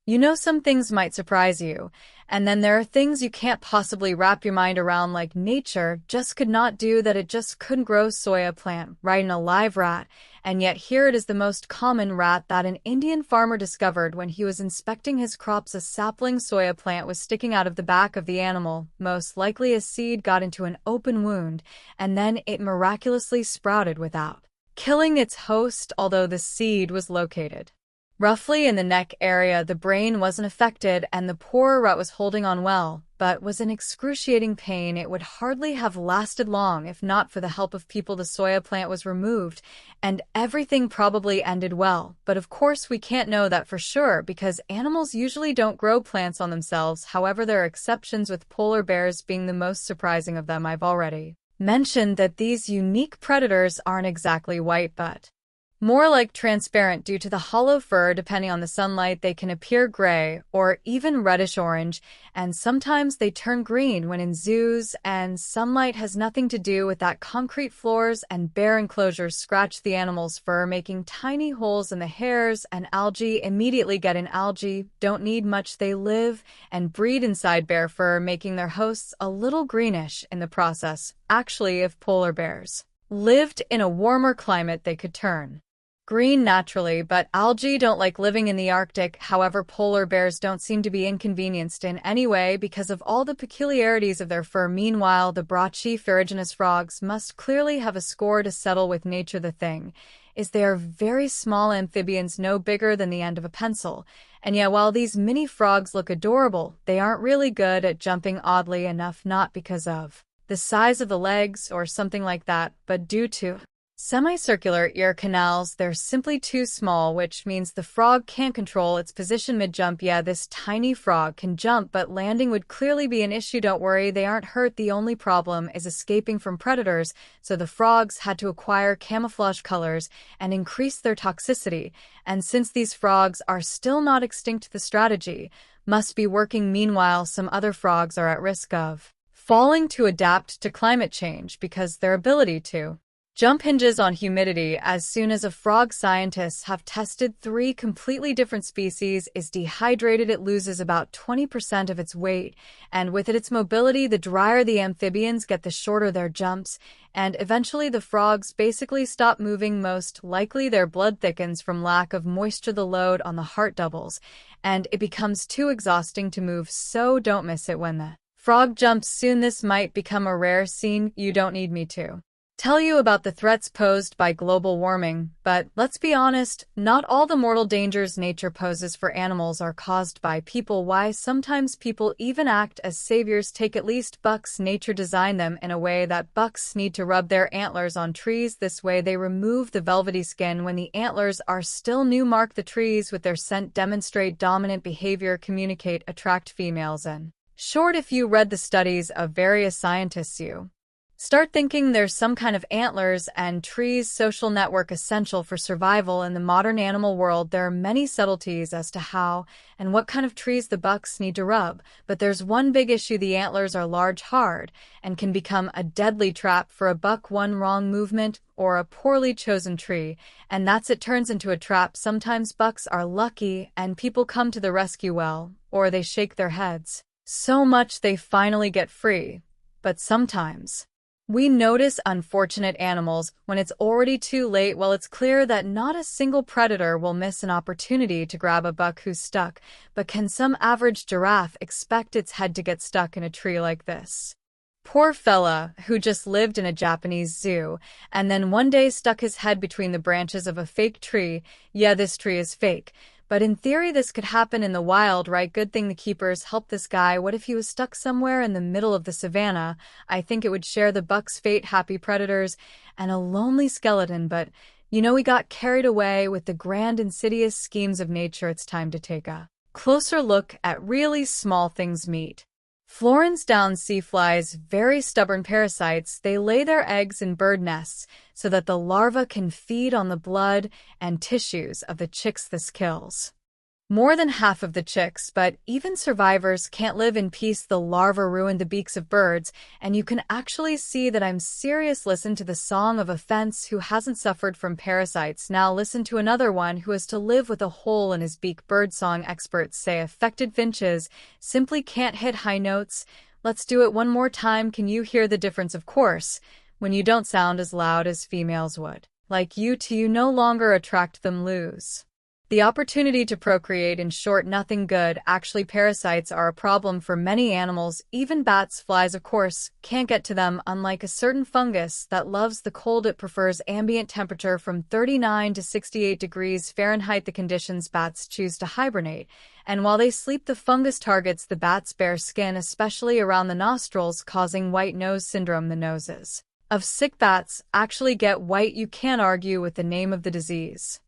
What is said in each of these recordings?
You know some things might surprise you, and then there are things you can't possibly wrap your mind around like nature just could not do that it just couldn't grow soya plant right in a live rat, and yet here it is the most common rat that an Indian farmer discovered when he was inspecting his crops. A sapling soya plant was sticking out of the back of the animal, most likely a seed got into an open wound, and then it miraculously sprouted without killing its host, although the seed was located roughly in the neck area. The brain wasn't affected, and the poor rat was holding on well, but was in excruciating pain. It would hardly have lasted long if not for the help of people. The soya plant was removed, and everything probably ended well. But of course we can't know that for sure, because animals usually don't grow plants on themselves. However, there are exceptions, with polar bears being the most surprising of them. I've already mentioned that these unique predators aren't exactly white, but more like transparent due to the hollow fur. Depending on the sunlight, they can appear gray or even reddish orange, and sometimes they turn green when in zoos, and sunlight has nothing to do with that. Concrete floors and bare enclosures scratch the animal's fur, making tiny holes in the hairs, and algae immediately get in. Algae don't need much. They live and breed inside bare fur, making their hosts a little greenish in the process. Actually, if polar bears lived in a warmer climate, they could turn green naturally, but algae don't like living in the Arctic. However, polar bears don't seem to be inconvenienced in any way because of all the peculiarities of their fur. Meanwhile, the brachypharogenous frogs must clearly have a score to settle with nature. The thing is, they are very small amphibians, no bigger than the end of a pencil. And yet, while these mini frogs look adorable, they aren't really good at jumping, oddly enough, not because of the size of the legs or something like that, but due to semicircular ear canals. They're simply too small, which means the frog can't control its position mid-jump. Yeah, this tiny frog can jump, but landing would clearly be an issue. Don't worry, they aren't hurt. The only problem is escaping from predators, so the frogs had to acquire camouflage colors and increase their toxicity. And since these frogs are still not extinct, the strategy must be working. Meanwhile, some other frogs are at risk of falling to adapt to climate change because their ability to jump hinges on humidity. As soon as a frog, scientists have tested 3 completely different species, is dehydrated, it loses about 20% of its weight, and with its mobility, the drier the amphibians get, the shorter their jumps, and eventually the frogs basically stop moving. Most likely their blood thickens from lack of moisture, the load on the heart doubles, and it becomes too exhausting to move. So don't miss it when the frog jumps. Soon this might become a rare scene. You don't need me to tell you about the threats posed by global warming, but let's be honest, not all the mortal dangers nature poses for animals are caused by people. Why? Sometimes people even act as saviors. Take at least bucks. Nature designed them in a way that bucks need to rub their antlers on trees. This way they remove the velvety skin when the antlers are still new. Mark the trees with their scent, demonstrate dominant behavior, communicate, attract females. In short, if you read the studies of various scientists, you start thinking there's some kind of antlers and trees social network essential for survival. In the modern animal world, there are many subtleties as to how and what kind of trees the bucks need to rub, but there's one big issue: the antlers are large, hard, and can become a deadly trap for a buck. One wrong movement or a poorly chosen tree, and that's it, turns into a trap. Sometimes bucks are lucky and people come to the rescue, well, or they shake their heads so much they finally get free. But sometimes we notice unfortunate animals when it's already too late. Well, it's clear that not a single predator will miss an opportunity to grab a buck who's stuck, but can some average giraffe expect its head to get stuck in a tree like this? Poor fella, who just lived in a Japanese zoo, and then one day stuck his head between the branches of a fake tree. Yeah, this tree is fake, but in theory this could happen in the wild, right? Good thing the keepers helped this guy. What if he was stuck somewhere in the middle of the savannah? I think it would share the buck's fate. Happy predators and a lonely skeleton, but you know, we got carried away with the grand insidious schemes of nature. It's time to take a closer look at really small things. Meet Florence down sea flies, very stubborn parasites. They lay their eggs in bird nests so that the larvae can feed on the blood and tissues of the chicks. This kills More than half of the chicks, but even survivors can't live in peace. The larvae ruin the beaks of birds, and you can actually see that I'm serious. Listen to the song of a fence who hasn't suffered from parasites. Now listen to another one who has to live with a hole in his beak. Birdsong experts say affected finches simply can't hit high notes. Let's do it one more time. Can you hear the difference? Of course, when you don't sound as loud as females would. Like you two, you no longer attract them. Lose the opportunity to procreate. In short, nothing good. Actually, parasites are a problem for many animals, even bats. Flies, of course, can't get to them. Unlike a certain fungus that loves the cold, it prefers ambient temperature from 39 to 68 degrees Fahrenheit. The conditions bats choose to hibernate, and while they sleep, the fungus targets the bat's bare skin, especially around the nostrils, causing white nose syndrome. The noses of sick bats actually get white. You can't argue with the name of the disease.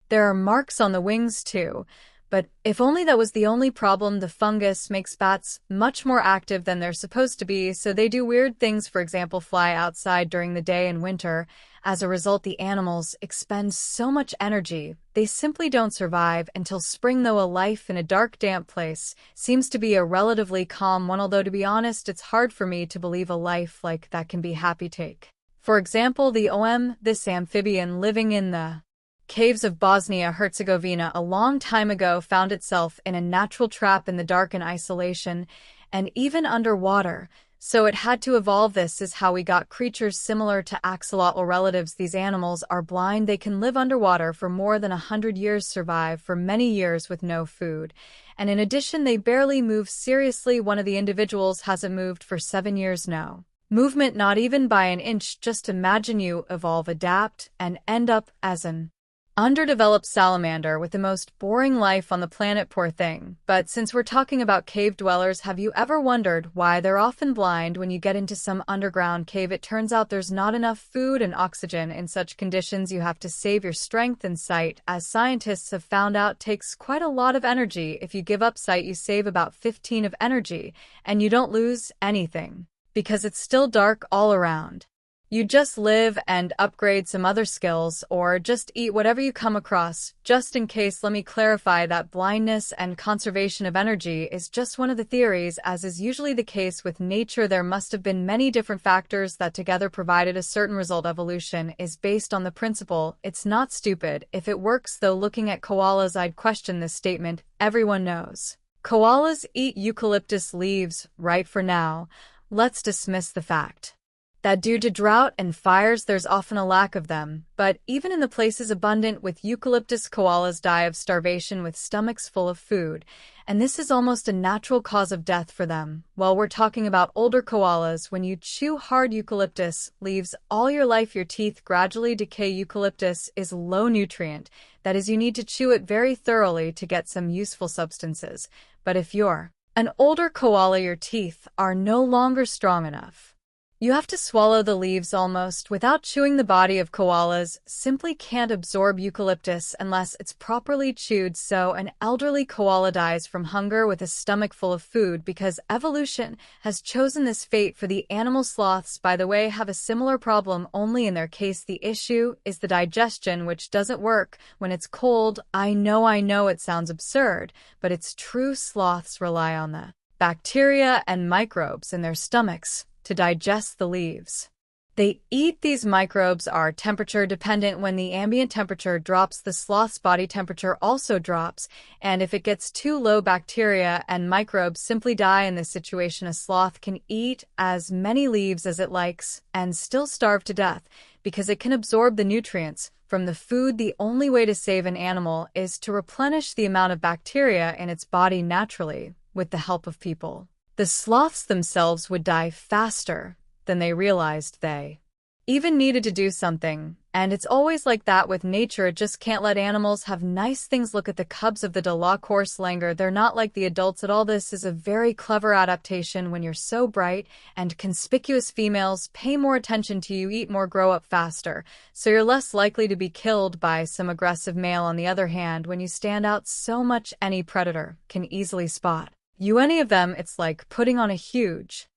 There are marks on the wings too, but if only that was the only problem. The fungus makes bats much more active than they're supposed to be, so they do weird things, for example, fly outside during the day in winter. As a result, the animals expend so much energy, they simply don't survive until spring. Though a life in a dark, damp place seems to be a relatively calm one, although to be honest, it's hard for me to believe a life like that can be happy. Take, for example, this amphibian living in the caves of Bosnia-Herzegovina a long time ago found itself in a natural trap in the dark and isolation, and even underwater, so it had to evolve. This is how we got creatures similar to axolotl relatives. These animals are blind. They can live underwater for more than 100 years, survive for many years with no food, and in addition, they barely move. Seriously, one of the individuals hasn't moved for 7 years. No movement, not even by an inch. Just imagine you evolve, adapt, and end up as an underdeveloped salamander with the most boring life on the planet. Poor thing. But since we're talking about cave dwellers, have you ever wondered why they're often blind when you get into some underground cave? It turns out there's not enough food and oxygen. In such conditions, you have to save your strength and sight. As scientists have found out, takes quite a lot of energy. If you give up sight, you save about 15 of energy, and you don't lose anything because it's still dark all around. You just live and upgrade some other skills, or just eat whatever you come across. Just in case, let me clarify that blindness and conservation of energy is just one of the theories. As is usually the case with nature, there must have been many different factors that together provided a certain result. Evolution is based on the principle, it's not stupid if it works. Though looking at koalas, I'd question this statement. Everyone knows koalas eat eucalyptus leaves, right? For now, let's dismiss the fact that due to drought and fires, there's often a lack of them. But even in the places abundant with eucalyptus, koalas die of starvation with stomachs full of food, and this is almost a natural cause of death for them. While we're talking about older koalas, when you chew hard eucalyptus leaves all your life, your teeth gradually decay. Eucalyptus is low nutrient, that is, you need to chew it very thoroughly to get some useful substances. But if you're an older koala, your teeth are no longer strong enough. You have to swallow the leaves almost without chewing. The body of koalas simply can't absorb eucalyptus unless it's properly chewed, so an elderly koala dies from hunger with a stomach full of food because evolution has chosen this fate for the animal. Sloths, by the way, have a similar problem, only in their case the issue is the digestion, which doesn't work when it's cold. I know it sounds absurd, but it's true. Sloths rely on the bacteria and microbes in their stomachs to digest the leaves. They eat. These microbes are temperature dependent. When the ambient temperature drops, the sloth's body temperature also drops, and if it gets too low, bacteria and microbes simply die. In this situation, a sloth can eat as many leaves as it likes and still starve to death because it can absorb the nutrients from the food. The only way to save an animal is to replenish the amount of bacteria in its body naturally with the help of people. The sloths themselves would die faster than they realized they even needed to do something, and it's always like that with nature. It just can't let animals have nice things. Look at the cubs of the de la course langur. They're not like the adults at all. This is a very clever adaptation. When you're so bright and conspicuous, females pay more attention to you, eat more, grow up faster, so you're less likely to be killed by some aggressive male. On the other hand, when you stand out so much, any predator can easily spot you. Any of them, it's like putting on a huge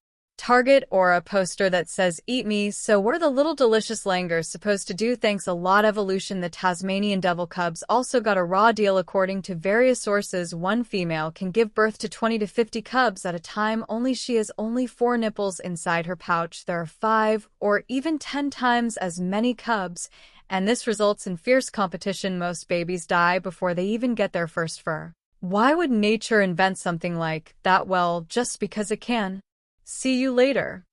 Target or a poster that says, "Eat me." So what are the little delicious langurs supposed to do? Thanks a lot evolution. The Tasmanian devil cubs also got a raw deal. According to various sources, one female can give birth to 20 to 50 cubs at a time. Only she has only 4 nipples inside her pouch. There are 5 or even 10 times as many cubs, and this results in fierce competition. Most babies die before they even get their first fur. Why would nature invent something like that? Well, just because it can. See you later.